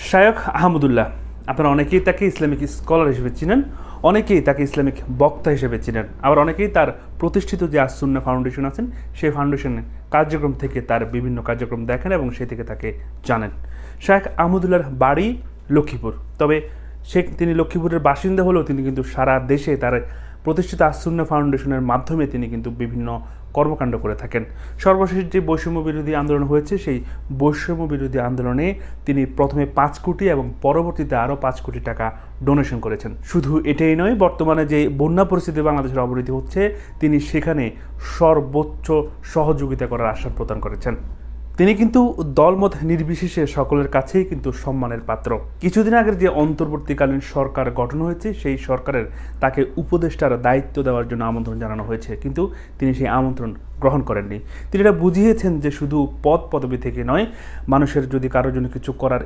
শায়খ আহমদুল্লাহ, আপনারা অনেকেই তাকে ইসলামিক স্কলার হিসেবে চিনেন, অনেকেই তাকে ইসলামিক বক্তা হিসেবে চিনেন, আবার অনেকেই তার প্রতিষ্ঠিত যে আসুন্নাহ ফাউন্ডেশন আছেন সেই ফাউন্ডেশনের কার্যক্রম থেকে তার বিভিন্ন কার্যক্রম দেখেন এবং সেই থেকে তাকে জানেন। শায়খ আহমদুল্লাহর বাড়ি লক্ষ্মীপুর, তবে তিনি লক্ষ্মীপুরের বাসিন্দা হলেও তিনি কিন্তু সারা দেশে তার প্রতিষ্ঠিত আসুন্নাহ ফাউন্ডেশনের মাধ্যমে তিনি কিন্তু বিভিন্ন কর্মকাণ্ড করে থাকেন। সর্বশেষ যে বৈষম্য বিরোধী আন্দোলন হয়েছে সেই বৈষম্য বিরোধী আন্দোলনে তিনি প্রথমে 5 কোটি এবং পরবর্তীতে আরও 5 কোটি টাকা ডোনেশন করেছেন। শুধু এটাই নয়, বর্তমানে যে বন্যা পরিস্থিতি বাংলাদেশের অবনতি হচ্ছে তিনি সেখানে সর্বোচ্চ সহযোগিতা করার আশ্বাস প্রদান করেছেন। তিনি কিন্তু দলমত নির্বিশেষে সকলের কাছেই কিন্তু সম্মানের পাত্র। কিছুদিন আগের যে অন্তর্বর্তীকালীন সরকার গঠন হয়েছে সেই সরকারের তাকে উপদেষ্টার দায়িত্ব দেওয়ার জন্য আমন্ত্রণ জানানো হয়েছে, কিন্তু তিনি সেই আমন্ত্রণ গ্রহণ করেননি। তিনি এটা বুঝিয়েছেন যে শুধু পদ পদবি থেকে নয়, মানুষের যদি কারোর জন্য কিছু করার